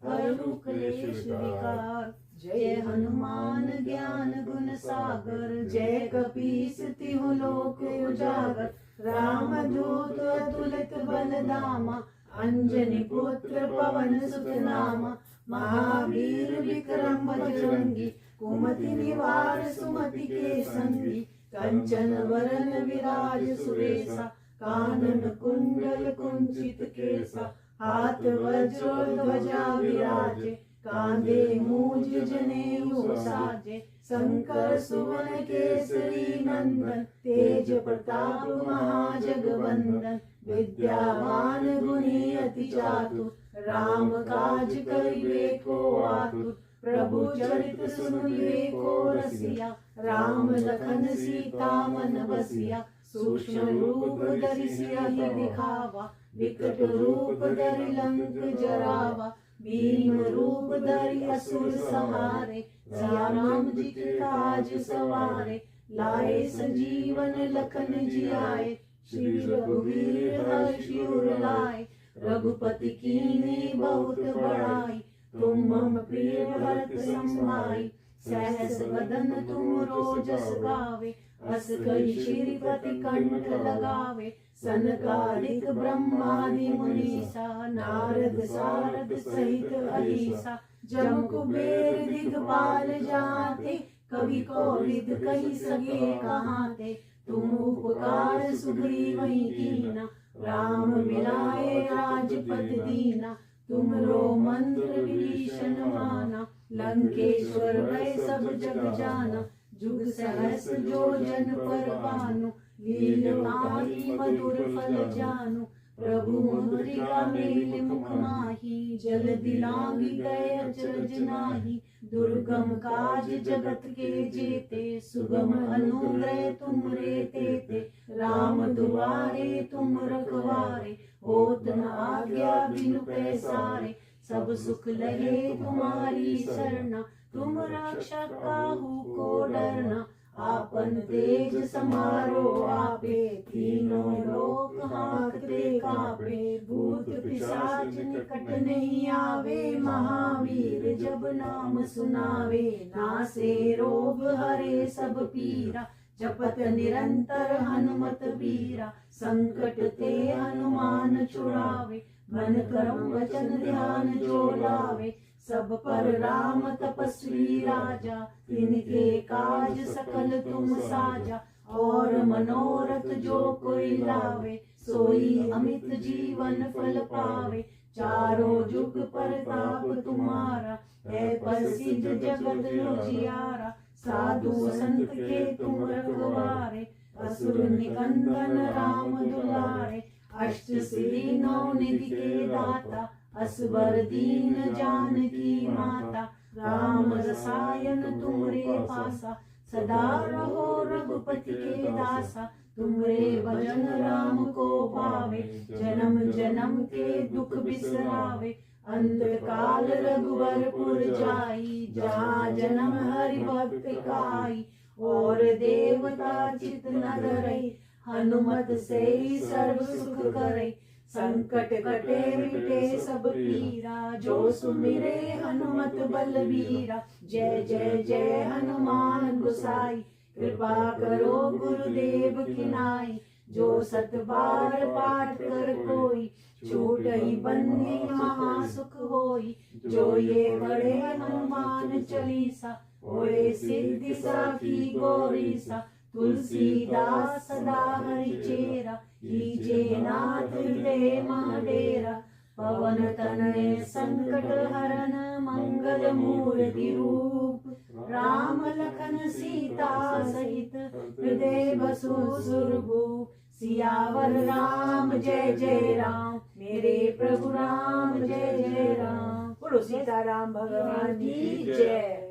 हरहु क्लेश विकार। जय हनुमान ज्ञान गुण सागर, जय कपीस तिहु लोक उजागर। राम दूत अतुलित बल धामा, अंजनी पुत्र पवन सुत नामा। महावीर विक्रम बजरंगी, कुमति निवार सुमति के संगी। कंचन वरन विराज सुरेशा, कानन कुंडल कुंचित केसा। हाथ वज्र ध्वजा विराजे, कांधे मूंज जनेऊ साजे। शंकर सुवन केसरी नंदन, तेज प्रताप महाजगवंदन। विद्यावान गुणी अति चातुर, राम काज करिबे को आतुर। प्रभु चरित सुनिबे को रसिया, राम लखन सीता मन बसिया। सूक्ष्म रूप धरि सियहि दिखावा, विकट रूप धरि लंक जरावा। भीम रूप धरि असुर संहारे, सिया राम जी के काज सवारे। लाए संजीवन लखन जियाए, श्री रघुवीर हर्षि उर लाए। रघुपति कीन्ही बहुत बड़ाई, तुम मम प्रिय भरत समाई। सहस वदन तुम रोजस गावे, अस कहि श्रीपति कंठ लगावे। सनकादिक ब्रह्मादि मुनीसा, नारद सारद सहित अहीसा। जम कुबेर दिगपाल जाते, कवि कोविद कहि सके कहाते। तुम उपकार सुग्रीवहि कीना, राम मिलाए राजपद दीना। तुमरो मंत्र विभीषण माना, लंकेश्वर भय सब जग जाना। जुग सहस्र जो जन पर भानु, लील्योताहि मधुर फल जानू। प्रभु मुद्रिका मेलि मुख माहि, जल्दी लांघि गए अचरज नाहि। दुर्गम काज जगत के जेते, सुगम अनुग्रह तुमरे तेते। राम दुआरे तुम रखवारे, होत न आज्ञा बिनु पैसारे। सब सुख लहे तुम्हारी सरना, तुम रक्षक काहू को डरना। आपन तेज समारो आपे, तीनों लोक हांकते कांपे। भूत पिशाच निकट नहीं आवे, महावीर जब नाम सुनावे। नासे रोग हरे सब पीरा, जपत निरंतर हनुमत वीरा। संकट ते हनुमान छुड़ावे, मन कर्म वचन ध्यान जो लावे। सब पर राम तपस्वी राजा, तिनके काज सकल तुम साजा। और मनोरथ जो कोई लावे, सोई अमित जीवन फल पावे। चारों जुग परताप तुम्हारा, है प्रसिद्ध जगत उजियारा। साधु संत के तुम रखवारे, असुर निकंदन राम दुलारे। अष्ट सिद्धि नौ निधि के दाता, असबर दीन जानकी माता, राम रसायन तुमरे पासा, सदा रहो रघुपति के दासा, तुमरे भजन राम को पावे, जन्म जन्म के दुख बिसरावे, अंत काल रघुवरपुर जाई, जहाँ जन्म हरि भक्त काई, और देवता चित न धरई, हनुमत से ही सर्व सुख करई, संकट कटे मिटे सब पीरा, जो सुमिरे हनुमत बलबीरा, जय जय जय हनुमान गोसाई, कृपा करो गुरुदेव की नाई, जो सत बार पाठ कर कोई, छूट ही बंदी महासुख होई, जो ये पढ़े हनुमान चालीसा, होए सिद्धि साखी गौरीसा, तुलसीदास सदा हरि चेरा, कीजे नाथ हृदय महाडेरा, पवन तनय संकट हरन मंगल मूर्ति रूप, राम लखन सीता सहित हृदय बसु सुरभूप, सियावर राम जय जय राम, मेरे प्रभु राम जय जय राम। बोलो सीताराम भगवान की जय।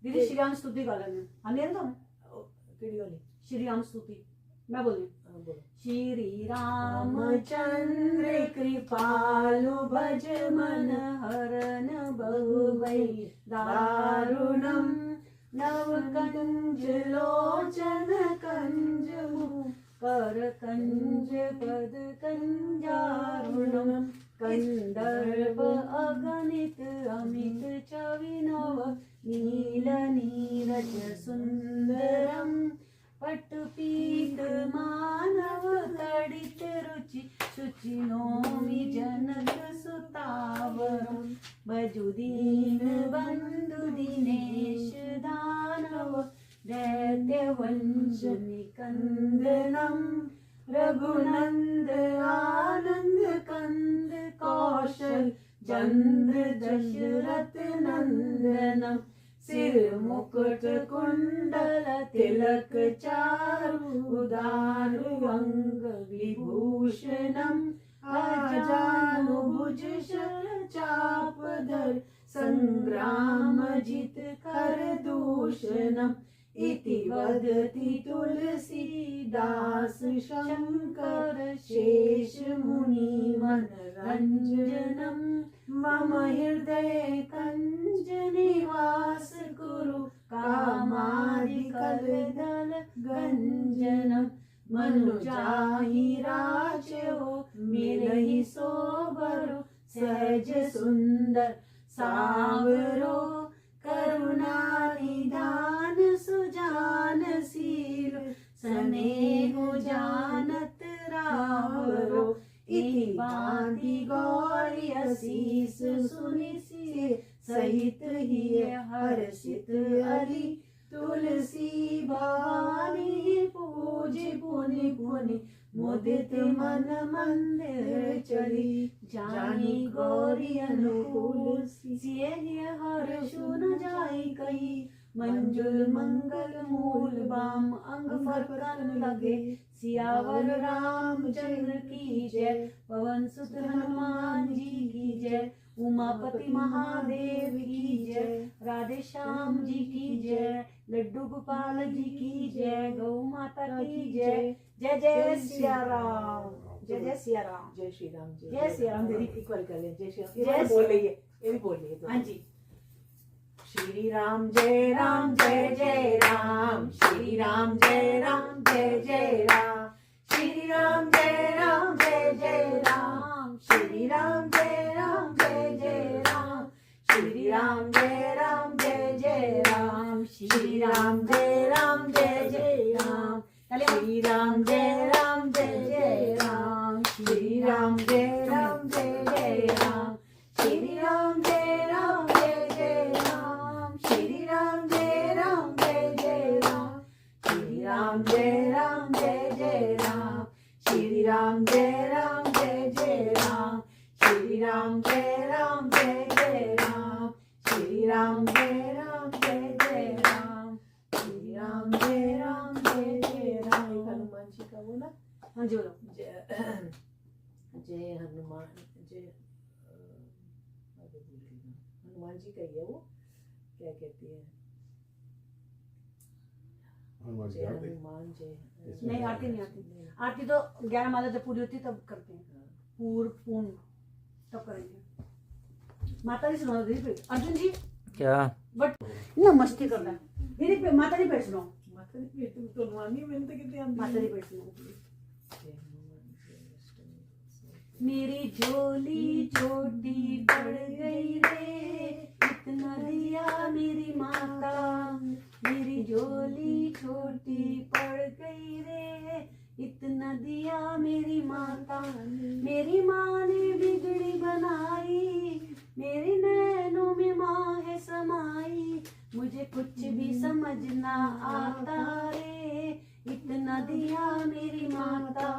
दीदी श्री राम स्तुति गा लेना, हाँ नहीं आता श्री राम स्तुति मैं बोल रही। श्री रामचंद्र कृपालु भज मन हरन बहुवै, दारुणम नव कंज लोचन कंज कर कंज पद कंजारुणम, कंदर्प अगणित अमित चविनव, नील नीरज सुंदरम, पटपीत मानव तडित रुचि, शुचि नौमि जनक सुतावरम, भजु दीन बंधु दिनेश दानव, दैत्य वंश निकंदनम, रघुनंद आनंद कंद कौशल चंद्र दशरथ नंदनम, सिर मुकुट कुंडल तिलक चारु, दारु अंग विभूषणम, आजानुभुज शर चाप धर, संग्राम जित कर दूषणम, इति वदति तुलसीदास शंकर शेष मुनि मनरंजनम, मम हृदय कंज निवास कुरु, कामादिकल दल गंजनम, मनु जाहि राजो मिलहि सोबरु, सहज सुंदर सावरो, करुणा निधान सुजान शील, स्नेहु जानत रावरो, इति भांति गौरी असीस सुनि सहित ही हर्षित हरि, तुलसी भवानी पूज पुनि पुनि, मुदित मन मंदिर चली, जानी गौरी अनुकूल, सिय हर्षु न जाई कही, मंजुल मंगल मूल बाम, अंग फरकन लगे, सियावर रामचंद्र की जय, पवन सुत हनुमान जी की जय, उमापति महादेव की जय, राधे श्याम जी की जय, लड्डू गोपाल जी की जय, गौ माता की जय, जय जय सिया राम, जय जय सिया राम, जय श्री राम, जय श्री राम। दीदी एक बार कर ले, जय श्री राम, जय बोल रही है, ये भी बोल रही है। हाँ जी। श्री राम जय राम जय जय राम, श्री राम जय राम जय जय राम, श्री राम जय राम जय जय राम, श्री राम जय राम जय जय राम, श्री राम जय राम जय जय राम, श्री राम जय राम जय जय राम, श्री राम जय राम जय जय राम, श्री राम जय राम जय जय राम, श्री राम जय राम जय जय राम, श्री राम जय राम जय जय राम, श्री राम जय राम जय जय राम, श्री राम जय राम जय जय राम, श्री राम जय राम जय जय राम, श्री राम जय राम जय जय राम, श्री राम जय राम जय जय राम। हनुमान जी का बोला, हाँ जी बोलो। जय जय हनुमान, जय हनुमान जी का ही है वो, क्या कहती है, हनुमान जी जय आरती। हनुमान जय। नहीं आरती नहीं आती, आरती तो 11 माला जब पूरी होती है तब करते हैं, पूर्ण तब करेंगे। माता जी सुनाओ दीदी, अर्जुन जी क्या बट ना मस्ती करना है दीदी, माता जी पे सुनाओ, माता जी पे तुम तो नुआनी मैंने तो कितने आंदी माता जी पे सुनाओ। जय हनुमान जय अष्टमी। मेरी झोली छोटी पड़ गई रे, इतना दिया मेरी माता, मेरी झोली छोटी पड़ गई रे, इतना दिया मेरी माता, मेरी माँ ने बिगड़ी बनाई, मेरी नैनों में माँ है समाई, मुझे कुछ भी समझ ना आता रे, इतना दिया मेरी माता,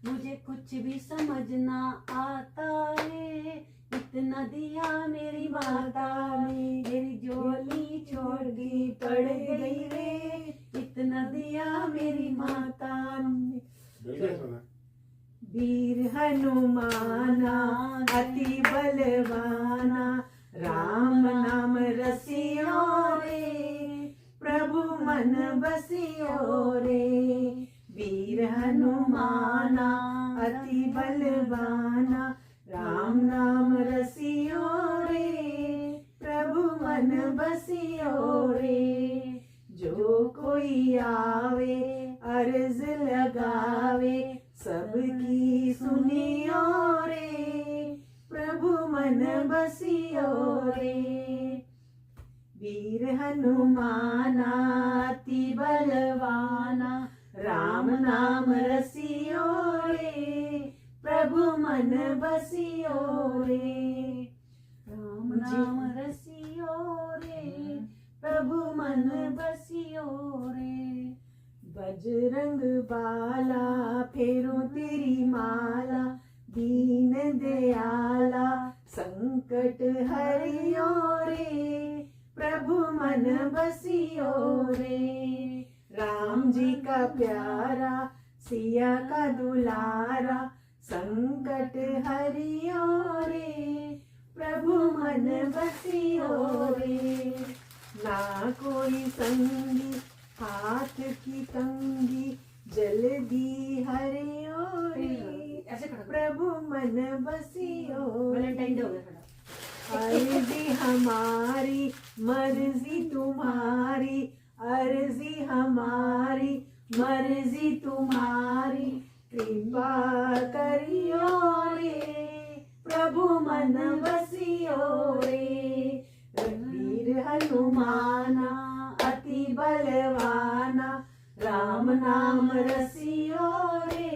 मुझे कुछ भी समझ ना आता रे, इतना दिया मेरी माता, मेरी झोली छोटी पड़ गई रे, इतना दिया मेरी माता। वीर हनुमाना अति बलवाना, राम नाम रसियो रे, प्रभु मन बसियो रे। वीर हनुमाना अति बलवाना, राम नाम रसियो रे, प्रभु मन बसियो रे। जो कोई आवे अर्ज लगावे, सबकी सुनियो रे, प्रभु मन बसियो रे। वीर हनुमाना अति बलवाना, राम नाम रसियो रे, प्रभु मन बसियो रे। राम नाम रसियो रे, प्रभु मन बसियो रे। बजरंग बाला फेरो तेरी माला, दीन दयाला संकट हरियो रे, प्रभु मन बसियो रे। राम जी का प्यारा सिया का दुलारा, संकट हरियो रे, प्रभु मन बसियो रे। ना कोई संगी हाथ की तंगी, जल्दी हरियो रे, ऐसे खड़ा प्रभु मन बसियो वैलेंटाइन डे हो गया खड़ा। अर्जी हमारी मर्जी तुम्हारी, अर्जी हमारी मर्जी तुम्हारी, कृपा करियो रे, प्रभु मन बसियो रे। वीर हनुमाना अति बलवाना, राम नाम रसियो रे,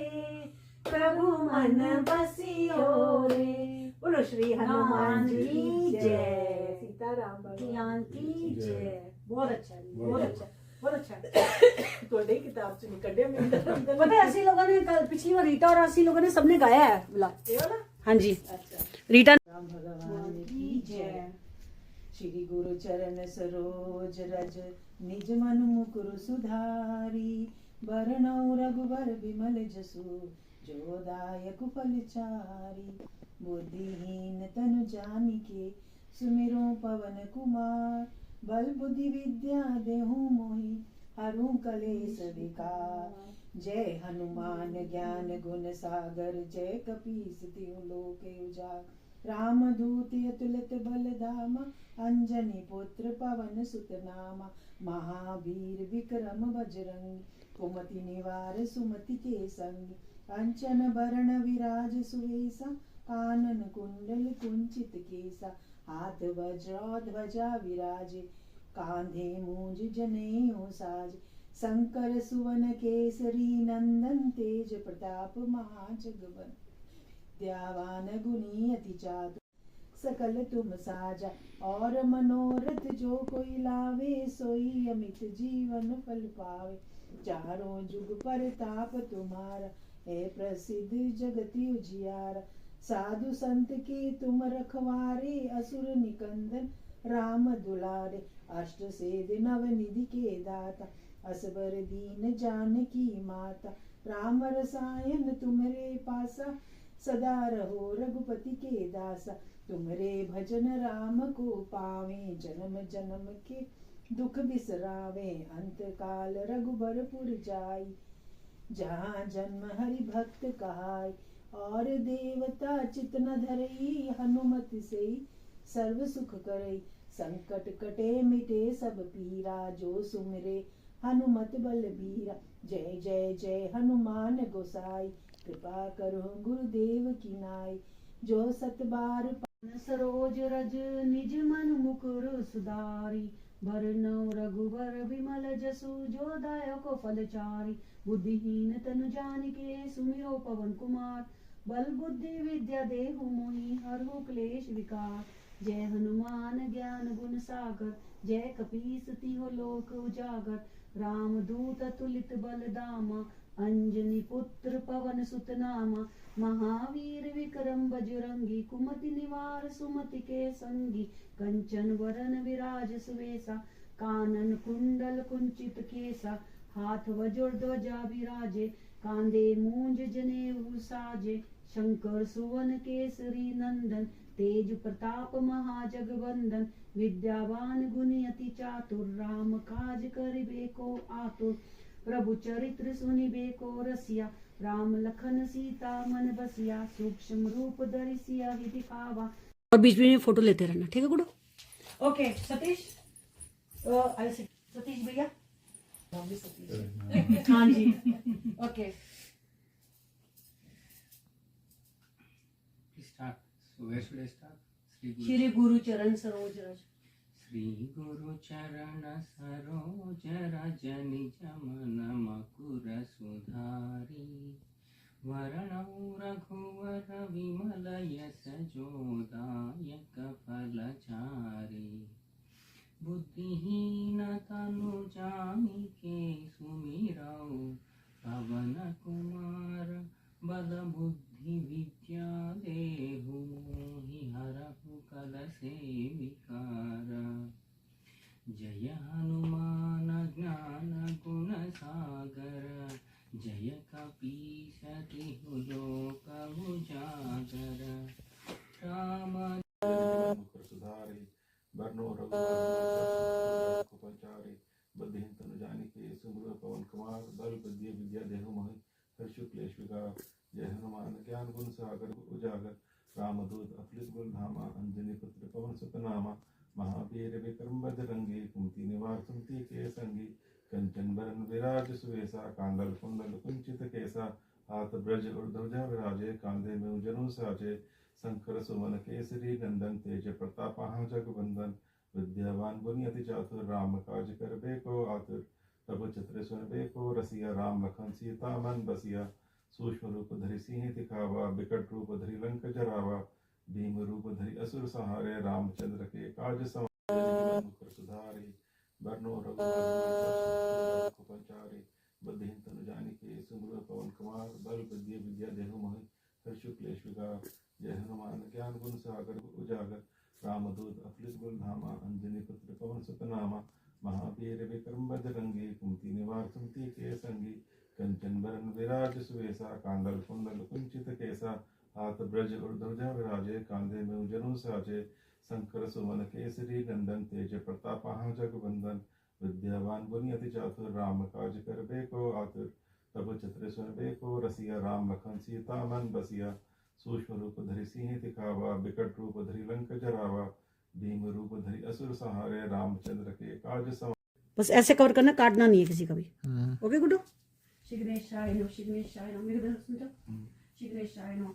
प्रभु मन बसियो रे। बोलो श्री हनुमान जी की जय। सीताराम भगवान की जय। बहुत अच्छा बहुत अच्छा बहुत अच्छा। थोड़े किताब से निकले मैं पता है 80 लोगों ने पिछली बार रीटा और 80 लोगों ने सबने गाया है बोला। ये वाला? हाँ जी अच्छा। रीटा राम भगवान की जय। श्री गुरु चरण सरोज रज, निज मन मुकुर सुधारी, बरनौ रघुबर बिमल जसु, जो दायक फलचारी। बुद्धिहीन तनु जानिके, सुमिरो पवन कुमार, बल बुद्धि विद्या देहु मोहि, हरु कलेश विकार। जय हनुमान ज्ञान गुण सागर, जय कपीस तिहु लोक उजागर। रामदूत अतुलित बल धामा, अंजनी पुत्र पवन सुत नामा। महावीर विक्रम बजरंगी, कुमति निवार सुमति के संगी। कंचन बरण विराज सुवेसा, कानन कुंडल कुंचित केसा। हाथ वज्र ध्वजा विराजे, कांधे मूंज जनेऊ साजे। शंकर सुवन केसरी नंदन, तेज प्रताप महाजगवन। विद्यावान गुणी अति चातुर, सकल तुम साजा। और मनोरथ जो कोई लावे, सोई अमित जीवन फल पावे। चारों जुग परताप तुम्हारा, है प्रसिद्ध जगति उजियारा। साधु संत के तुम रखवारे, असुर निकंदन राम दुलारे। अष्ट सिद्धि नव निधि के दाता, असबर दीन जानकी माता। राम रसायन तुम्हारे पासा, सदा रहो रघुपति के दासा। तुम्हारे भजन राम को पावे, जन्म जन्म के दुख बिसरावे। अंत काल रघुबरपुर जाई, जहाँ जन्म हरि भक्त कहाय। और देवता चित न धरई, हनुमत से सर्व सुख करई। संकट कटे मिटे सब पीरा, जो सुमिरे हनुमत बलबीरा। जय जय जय हनुमान गोसाई, कृपा करो गुरुदेव की नाई। जो सत बार सरोज रज निज मन मुकुर सुधारी। बरनउँ रघुबर विमल जसु, जो दायको फलचारी। बुद्धिहीन तनु जानिके, सुमिरो पवन कुमार। बल बुद्धि विद्या देहु मोहि, हरहु क्लेश विकार। जय हनुमान ज्ञान गुण सागर, जय कपीस तिहुँ लोक उजागर। राम दूत अतुलित बल धामा, अंजनी पुत्र पवन सुत नामा। महावीर विक्रम बजरंगी, कुमति निवार सुमति के संगी। कंचन वरन विराज सुवेसा, कानन कुंडल कुंचित केसा। हाथ वज्र ध्वजा विराजे, कांधे मूंज जनेऊ साजे। शंकर सुवन केसरी नंदन, तेज प्रताप महाजगवंदन। विद्यावान गुणी अति चातुर, राम काज करिबे को आतुर। प्रभु चरित्र सुनिबे को रसिया, राम लखन सीता मन बसिया। सूक्ष्म रूप धरि सियहि दिखावा। और बीच में फोटो लेते रहना, ठीक है गुडू? ओके सतीश, सतीश भैया, हाँ जी, okay. Start. So where should I start? श्री गुरु चरण सरोज रज। श्री गुरु चरण सरोज रज, निज मन मकुर सुधारी। वरणौ रघुवर विमल यश, जोदायक फलचारी। बुद्धिहीन तनु जानिके, सुमिरौ पवन कुमार। बल बुद्धि विद्या देहु मोहि, हरहु कलसे विकार। जय हनुमान ज्ञान गुण सागर, जय कपीस तिहुँ लोक उजागर। राम मुख सुधारे, बरनो रघुबर कुपचारे। बुद्धिहीन तनु जानिके, सुमिरौ पवन कुमार। बल बुद्धि विद्या देहु मोहि, हर्षु क्लेश विकार। जय हनुमान ज्ञान गुण सागर उजागर। रामदूत अतुलित बल धामा, अंजनी पुत्र पवन सुत नामा। महावीर विक्रम बजरंगी, कुमति निवार सुमति के संगी। कंचन बरन विराज सुवेसा, कांधल कुंडल कुंचित केसा। हाथ ब्रज और ध्वजा विराजे, कांधे में जनु साजे। शंकर सुवन केसरी नंदन, तेज प्रताप जगवंदन। विद्यावान गुणी अति चातुर, राम काज करबे को आतुर। प्रभु चित्र सुनबे को रसिया, राम लखन सीता मन बसिया। सूक्ष्म रूप धरि सिंह दिखावा, बिकट रूप धरि लंक जरावा। भीम रूप धरि असुर सहारे, रामचंद्र के काज समारे। मुख सुधारे, बरनो रघुबर कुपचारे। बुद्धिहीन तनु जानिके, सुमिरौ पवन कुमार। बल बुद्धि विद्या देहु मोहि, हर्षु क्लेश विकार। जय हनुमान ज्ञान गुण सागर उजागर। रामदूत अतुलित बल धामा, अंजनी पुत्र पवन सुत नामा। महावीर विक्रम बजरंगी, कुमति निवार सुमति के संगी। कंचन बरन विराज सुवेसा, कांधल कुंडल कुंचित केसा। हाथ ब्रज और ध्वजा विराजे, कांधे में जनु साजे। शंकर सुवन केसरी नंदन, तेज प्रताप जगवंदन। विद्यावान गुणी अति चातुर, राम काज करबे को आतुर। प्रभु चित्र सुनबे को रसिया, राम लखन सीता मन बसिया। सूक्ष्म रूप धरि सिंह दिखावा, बिकट रूप धरि लंक जरावा। भीम रूप धरि असुर सहारे, रामचंद्र के काज समारे। बस ऐसे कवर करना, काटना नहीं है किसी का भी। ओके गुडू? शिग्नेशाय नमः, शिग्नेशाय नमः। मेरे तरफ सुन जाओ। शिग्नेशाय नमः।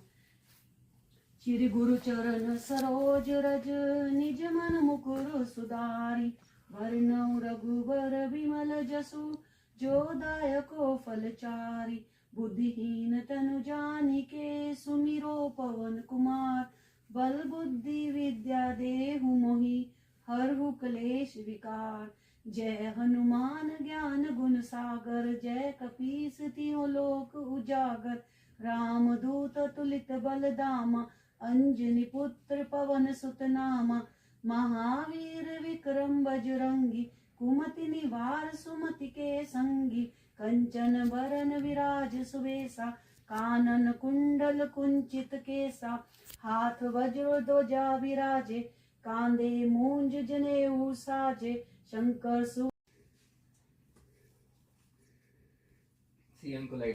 श्री गुरु चरण सरोज रज, निज मन मुकुर सुधारी। वरनउँ रघुबर विमल जसु, जो दायको फलचारी। बुद्धिहीन तनु जानिके, सुमिरो पवन कुमार। बल बुद्धि विद्या देहु मोहि, हरहु क्लेश विकार। जय हनुमान ज्ञान गुण सागर, जय कपीस तिहुँ लोक उजागर। रामदूत अतुलित बल धामा, अंजनी पुत्र पवन सुत नामा। महावीर विक्रम बजरंगी, कुमति निवार सुमति के संगी। कंचन बरन विराज सुवेसा, कानन कुंडल कुंचित केसा हाथ वज्र ध्वजा विराजे कांधे मूंज जनेऊ साजे शंकर सु सीएम को लाइट